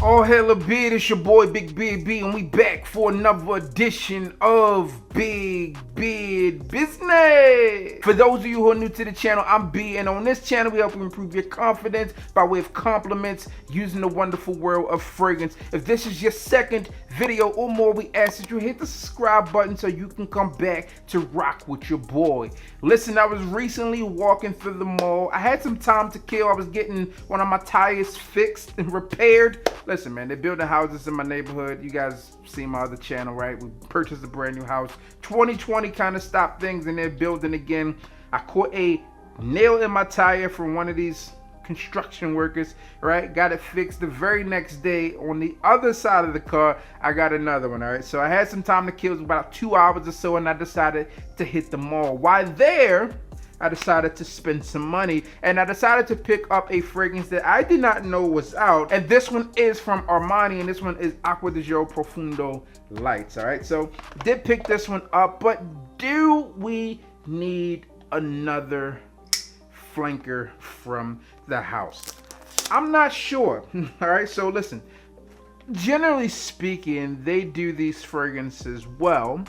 Oh, hella beard, it's your boy Big Beard B, and we back for another edition of Big Beard Business. For those of you who are new to the channel, I'm B, and on this channel we help you improve your confidence by way of compliments using the wonderful world of fragrance. If this is your second video or more, we ask that you hit the subscribe button so you can come back to rock with your boy. Listen, I was recently walking through the mall. I had some time to kill. I was getting one of my tires fixed and repaired. Listen, man, they're building houses in my neighborhood. You guys see my other channel, right? We purchased a brand new house. 2020 kind of stopped things and they're building again. I caught a nail in my tire from one of these construction workers, right? Got it fixed the very next day. On the other side of the car, I got another one, all right? So I had some time to kill. It was about 2 hours or so, and I decided to hit the mall. While there, I decided to spend some money, and I decided to pick up a fragrance that I did not know was out. And this one is from Armani, and this one is Acqua Di Gio Profondo Lights, all right? So did pick this one up, but do we need another flanker from the house? I'm not sure. All right, so listen, generally speaking, they do these fragrances well,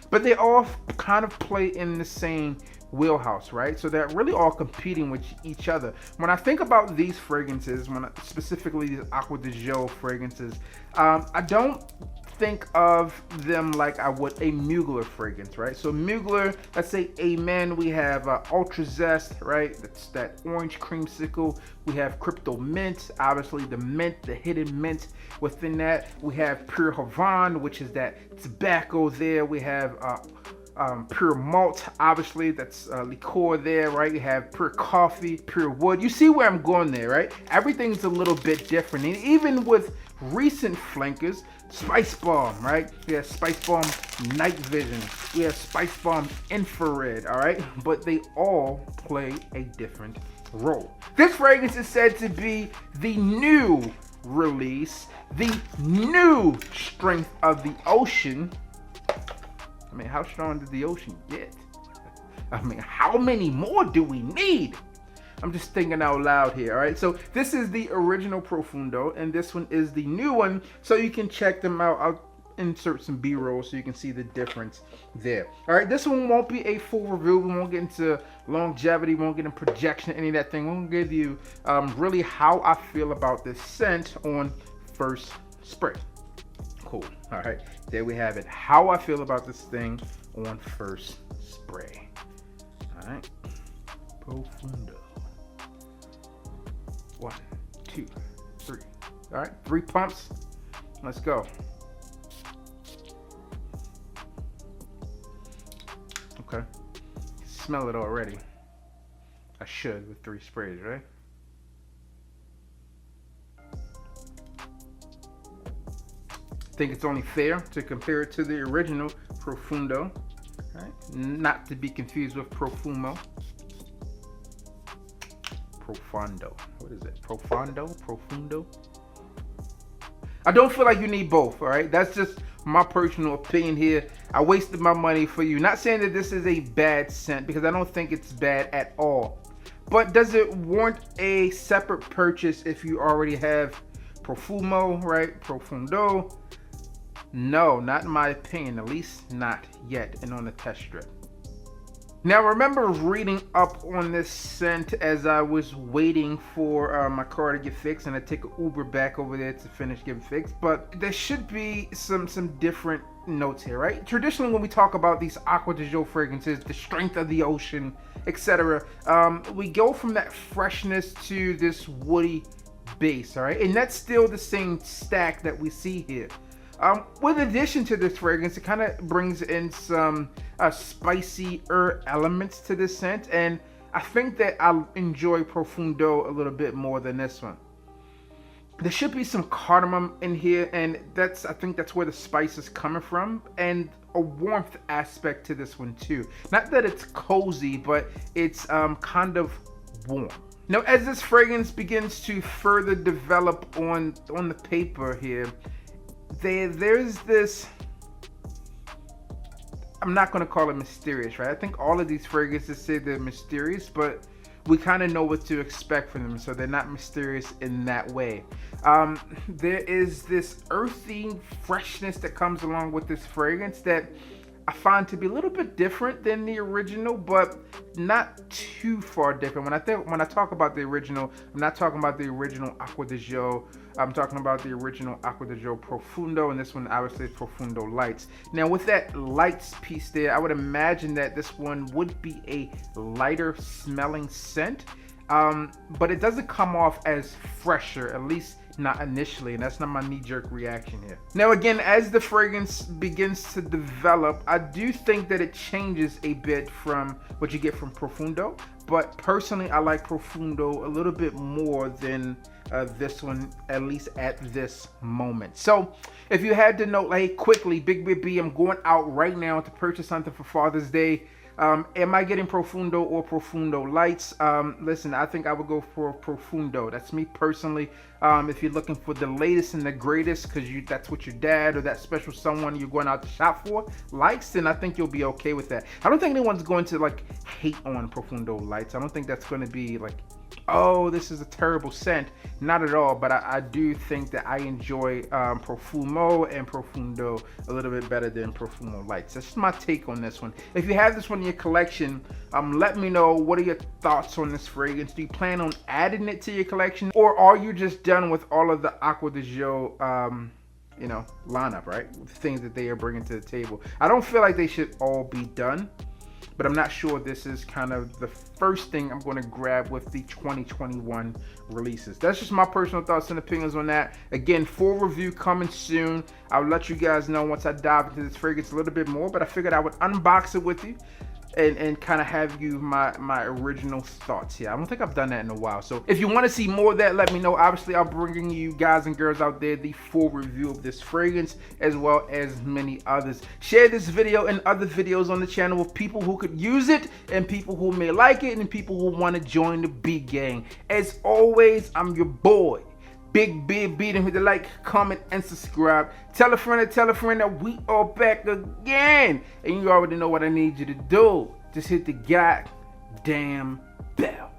but they all kind of play in the same wheelhouse, right? So they're really all competing with each other. When I think about these fragrances, specifically these Acqua Di Gio fragrances, I don't think of them like I would a Mugler fragrance, right? So Mugler, let's say Amen, we have Ultra Zest, right? That's that orange creamsicle. We have Crypto Mint, obviously the mint, the hidden mint within that. We have Pure Havane, which is that tobacco there. We have Pure Malt, obviously that's liqueur there, right? You have Pure Coffee, Pure Wood. You see where I'm going there, right? Everything's a little bit different, and even with recent flankers, Spice Bomb, right? We have Spice Bomb Night Vision. We have Spice Bomb Infrared, all right? But they all play a different role. This fragrance is said to be the new release, the new strength of the ocean. I mean, how strong did the ocean get? I mean, how many more do we need? I'm just thinking out loud here, all right? So this is the original Profondo, and this one is the new one, so you can check them out. I'll insert some B-roll so you can see the difference there. All right, this one won't be a full review. We won't get into longevity, we won't get into projection, any of that thing. We'll give you really how I feel about this scent on first spray. Cool. All right, there we have it. How I feel about this thing on first spray. All right, Profondo. 1, 2, 3. All right, 3 pumps. Let's go. Okay, smell it already. I should with 3 sprays, right? I think it's only fair to compare it to the original Profondo, right? Not to be confused with Profumo. Profondo. What is it? Profondo? Profundo? I don't feel like you need both, all right? That's just my personal opinion here. I wasted my money for you. Not saying that this is a bad scent, because I don't think it's bad at all. But does it warrant a separate purchase if you already have Profumo, right? Profondo? No, not in my opinion, at least not yet, and on the test strip. Now, remember reading up on this scent as I was waiting for my car to get fixed, and I take an Uber back over there to finish getting fixed. But there should be some different notes here, right? Traditionally, when we talk about these Acqua Di Gio fragrances, the strength of the ocean, etc., we go from that freshness to this woody base, all right? And that's still the same stack that we see here. With addition to this fragrance, it kind of brings in some spicy elements to this scent, and I think that I enjoy Profondo a little bit more than this one. There should be some cardamom in here, and I think that's where the spice is coming from, and a warmth aspect to this one too. Not that it's cozy, but it's kind of warm. Now, as this fragrance begins to further develop on the paper here, there's this, I'm not going to call it mysterious, right? I think all of these fragrances say they're mysterious, but we kind of know what to expect from them, so they're not mysterious in that way. There is this earthy freshness that comes along with this fragrance that I find to be a little bit different than the original, but not too far different. When I talk about the original, I'm not talking about the original Acqua Di Gio. I'm talking about the original Acqua Di Gio Profondo, and this one obviously is Profondo Lights. Now with that lights piece there, I would imagine that this one would be a lighter smelling scent, but it doesn't come off as fresher, at least not initially, and that's not my knee-jerk reaction here. Now again, as the fragrance begins to develop, I do think that it changes a bit from what you get from Profondo, but personally I like Profondo a little bit more than this one, at least at this moment. So if you had to know, like, quickly, Big B, I'm going out right now to purchase something for Father's Day. Am I getting Profondo or Profondo Lights? Listen, I think I would go for Profondo. That's me personally. If you're looking for the latest and the greatest, because that's what your dad or that special someone you're going out to shop for likes, then I think you'll be okay with that. I don't think anyone's going to like hate on Profondo Lights. I don't think that's going to be like, oh, this is a terrible scent. Not at all, but I do think that I enjoy Profumo and Profondo a little bit better than Profumo Lights. That's my take on this one. If you have this one in your collection, let me know, what are your thoughts on this fragrance? Do you plan on adding it to your collection, or are you just done with all of the Acqua Di Gio lineup, right? The things that they are bringing to the table. I don't feel like they should all be done, but I'm not sure this is kind of the first thing I'm going to grab with the 2021 releases. That's just my personal thoughts and opinions on that. Again, full review coming soon. I'll let you guys know once I dive into this fragrance a little bit more, but I figured I would unbox it with you and kind of have you my original thoughts here. I don't think I've done that in a while. So if you want to see more of that, let me know. Obviously, I'm bringing you guys and girls out there the full review of this fragrance, as well as many others. Share this video and other videos on the channel with people who could use it, and people who may like it, and people who want to join the B gang. As always, I'm your boy, Big B. Don't hit the like, comment, and subscribe. Tell a friend that we are back again. And you already know what I need you to do. Just hit the goddamn bell.